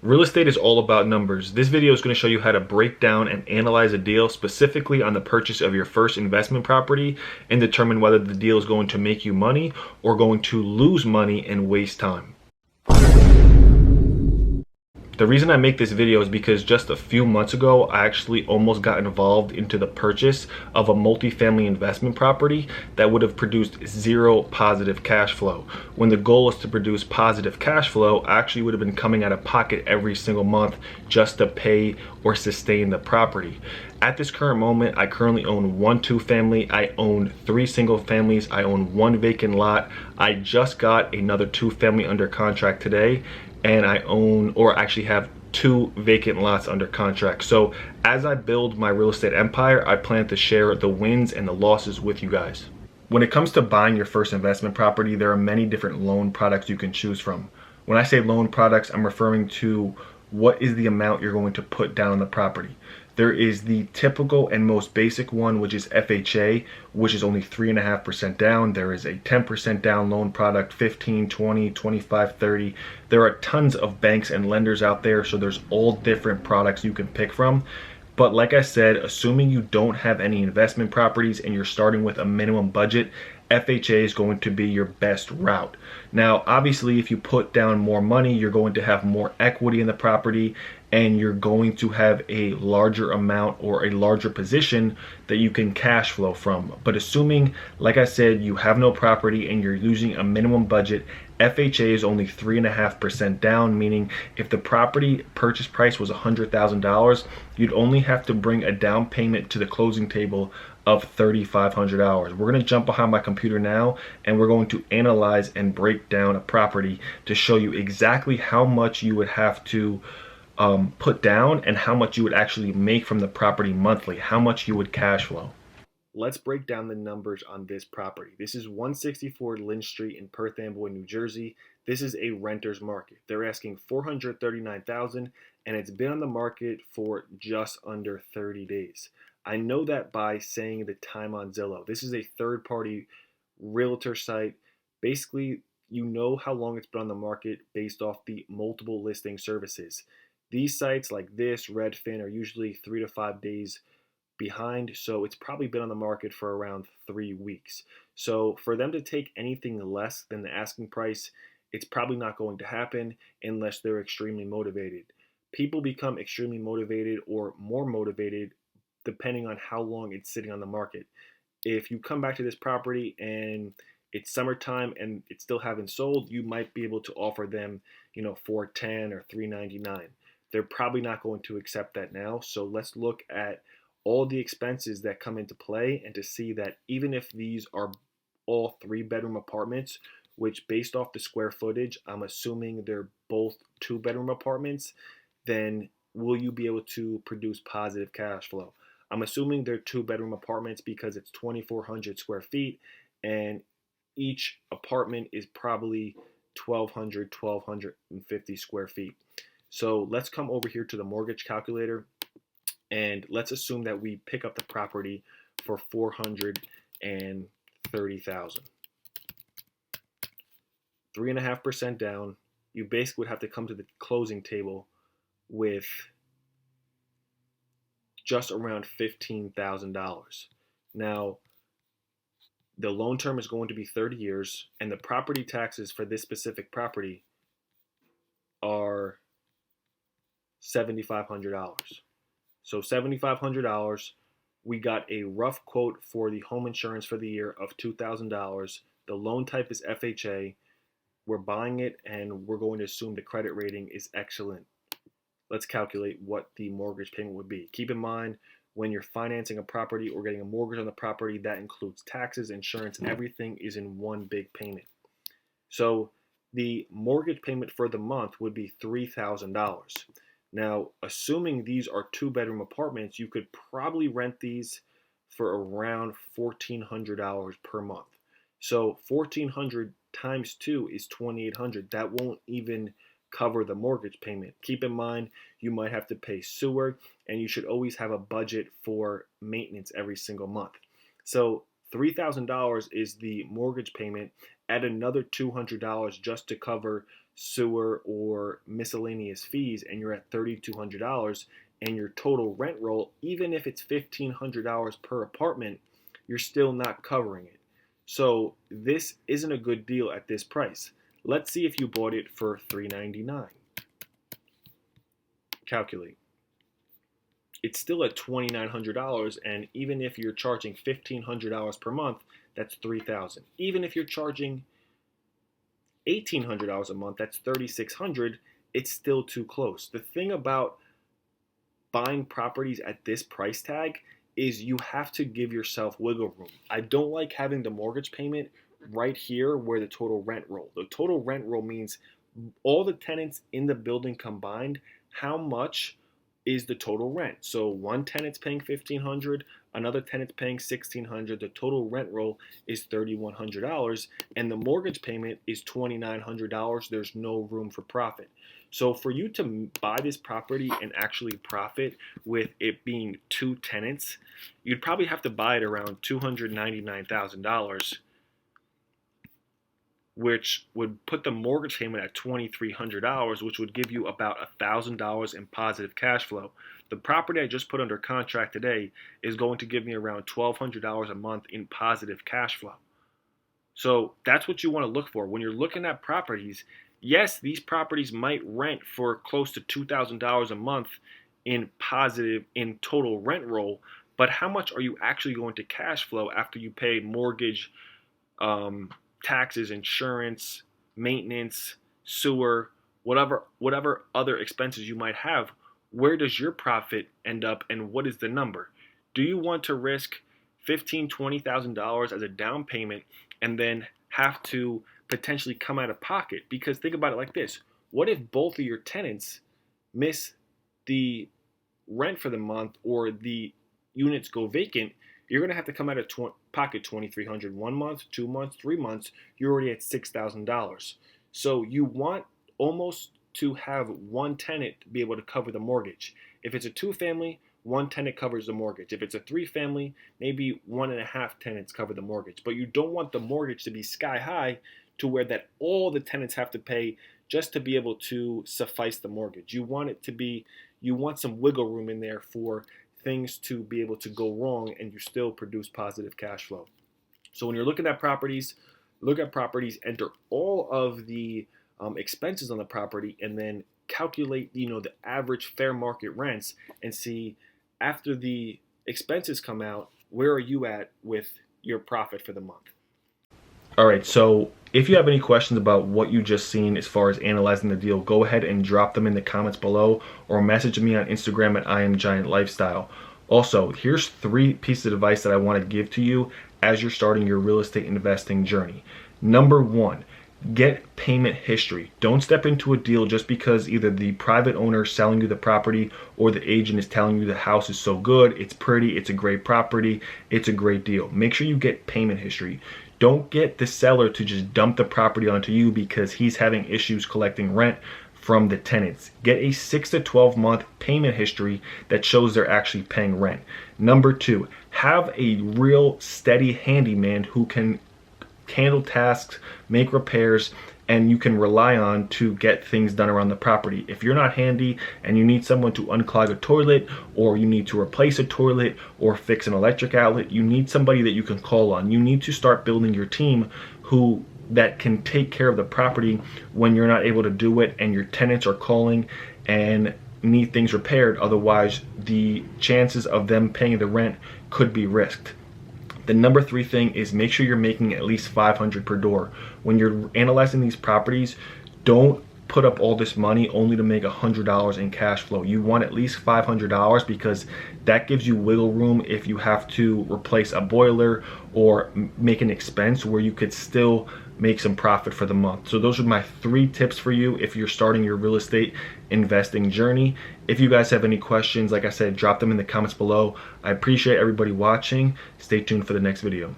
Real estate is all about numbers. This video is going to show you how to break down and analyze a deal specifically on the purchase of your first investment property and determine whether the deal is going to make you money or going to lose money and waste time. The reason I make this video is because just a few months ago, I actually almost got involved into the purchase of a multifamily investment property that would have produced zero positive cash flow. When the goal is to produce positive cash flow, I actually would have been coming out of pocket every single month just to pay or sustain the property. At this current moment, I currently own one two-family, I own three single families, I own one vacant lot. I just got another two-family under contract today, and I own, or actually have, two vacant lots under contract. So as I build my real estate empire, I plan to share the wins and the losses with you guys. When it comes to buying your first investment property, there are many different loan products you can choose from. When I say loan products, I'm referring to what is the amount you're going to put down on the property. There is the typical and most basic one, which is FHA, which is only 3.5% down. There is a 10% down loan product, 15, 20, 25, 30. There are tons of banks and lenders out there, so there's all different products you can pick from. But like I said, assuming you don't have any investment properties and you're starting with a minimum budget, FHA is going to be your best route. Now, obviously, if you put down more money, you're going to have more equity in the property and you're going to have a larger amount or a larger position that you can cash flow from. But assuming, like I said, you have no property and you're using a minimum budget, FHA is only 3.5% down, meaning if the property purchase price was $100,000, you'd only have to bring a down payment to the closing table of $3,500. We're going to jump behind my computer now and we're going to analyze and break down a property to show you exactly how much you would have to put down and how much you would actually make from the property monthly, how much you would cash flow. Let's break down the numbers on this property. This is 164 Lynch Street in Perth Amboy, New Jersey. This is a renter's market. They're asking $439,000 and it's been on the market for just under 30 days. I know that by saying the time on Zillow. This is a third-party realtor site. Basically, you know how long it's been on the market based off the multiple listing services. These sites like this, Redfin, are usually 3 to 5 days behind, so it's probably been on the market for around 3 weeks. So for them to take anything less than the asking price, it's probably not going to happen unless they're extremely motivated. People become extremely motivated or more motivated depending on how long it's sitting on the market. If you come back to this property and it's summertime and it still haven't sold, you might be able to offer them, $410 or $399. They're probably not going to accept that now. So let's look at all the expenses that come into play and to see that even if these are all 3-bedroom apartments, which based off the square footage, I'm assuming they're both 2-bedroom apartments, then will you be able to produce positive cash flow? I'm assuming they're 2-bedroom apartments because it's 2,400 square feet and each apartment is probably 1,250 square feet. So let's come over here to the mortgage calculator and let's assume that we pick up the property for $430,000. 3.5% down. You basically would have to come to the closing table with just around $15,000. Now, the loan term is going to be 30 years, and the property taxes for this specific property are $7,500. So $7,500, we got a rough quote for the home insurance for the year of $2,000. The loan type is FHA. We're buying it and we're going to assume the credit rating is excellent. Let's calculate what the mortgage payment would be. Keep in mind, when you're financing a property or getting a mortgage on the property, that includes taxes, insurance, and everything is in one big payment. So the mortgage payment for the month would be $3,000. Now, assuming these are 2-bedroom apartments, you could probably rent these for around $1,400 per month. So $1,400 times 2 is $2,800. That won't even cover the mortgage payment. Keep in mind, you might have to pay sewer, and you should always have a budget for maintenance every single month. So $3,000 is the mortgage payment. Add another $200 just to cover sewer, or miscellaneous fees, and you're at $3,200, and your total rent roll, even if it's $1,500 per apartment, you're still not covering it. So this isn't a good deal at this price. Let's see if you bought it for $399. Calculate. It's still at $2,900, and even if you're charging $1,500 per month, that's $3,000. Even if you're charging $1,800 a month, that's $3,600. It's still too close. The thing about buying properties at this price tag is you have to give yourself wiggle room. I don't like having the mortgage payment right here where the total rent roll. The total rent roll means all the tenants in the building combined, how much is the total rent. So one tenant's paying $1,500, another tenant's paying $1,600. The total rent roll is $3,100, and the mortgage payment is $2,900. There's no room for profit. So for you to buy this property and actually profit with it being two tenants, you'd probably have to buy it around $299,000, which would put the mortgage payment at $2,300, which would give you about $1,000 in positive cash flow. The property I just put under contract today is going to give me around $1,200 a month in positive cash flow. So that's what you want to look for when you're looking at properties. Yes, these properties might rent for close to $2,000 a month in total rent roll, but how much are you actually going to cash flow after you pay mortgage, taxes, insurance, maintenance, sewer, whatever other expenses you might have? Where does your profit end up, and what is the number? Do you want to risk $15,000, $20,000 as a down payment and then have to potentially come out of pocket? Because think about it like this. What if both of your tenants miss the rent for the month, or the units go vacant? You're going to have to come out of pocket $2,300 1 month, 2 months, 3 months. You're already at $6,000. So you want almost to have one tenant to be able to cover the mortgage. If it's a 2-family, one tenant covers the mortgage. If it's a 3-family, maybe 1.5 tenants cover the mortgage. But you don't want the mortgage to be sky high to where that all the tenants have to pay just to be able to suffice the mortgage. You want some wiggle room in there for things to be able to go wrong and you still produce positive cash flow. So when you're looking at properties, look at properties, enter all of the expenses on the property, and then calculate the average fair market rents, and see after the expenses come out, where are you at with your profit for the month. All right, so if you have any questions about what you just seen as far as analyzing the deal, go ahead and drop them in the comments below, or message me on Instagram at IamGiantLifestyle. Also, here's 3 pieces of advice that I want to give to you as you're starting your real estate investing journey. Number 1, get payment history. Don't step into a deal just because either the private owner is selling you the property or the agent is telling you the house is so good, it's pretty, it's a great property, it's a great deal. Make sure you get payment history. Don't get the seller to just dump the property onto you because he's having issues collecting rent from the tenants. Get a 6 to 12 month payment history that shows they're actually paying rent. Number 2, have a real steady handyman who can handle tasks, make repairs, and you can rely on to get things done around the property. If you're not handy and you need someone to unclog a toilet, or you need to replace a toilet or fix an electric outlet, you need somebody that you can call on. You need to start building your team that can take care of the property when you're not able to do it and your tenants are calling and need things repaired. Otherwise, the chances of them paying the rent could be risked. The number 3 thing is make sure you're making at least $500 per door. When you're analyzing these properties, don't put up all this money only to make $100 in cash flow. You want at least $500 because that gives you wiggle room if you have to replace a boiler or make an expense where you could still make some profit for the month. So those are my 3 tips for you if you're starting your real estate investing journey. If you guys have any questions, like I said, drop them in the comments below. I appreciate everybody watching. Stay tuned for the next video.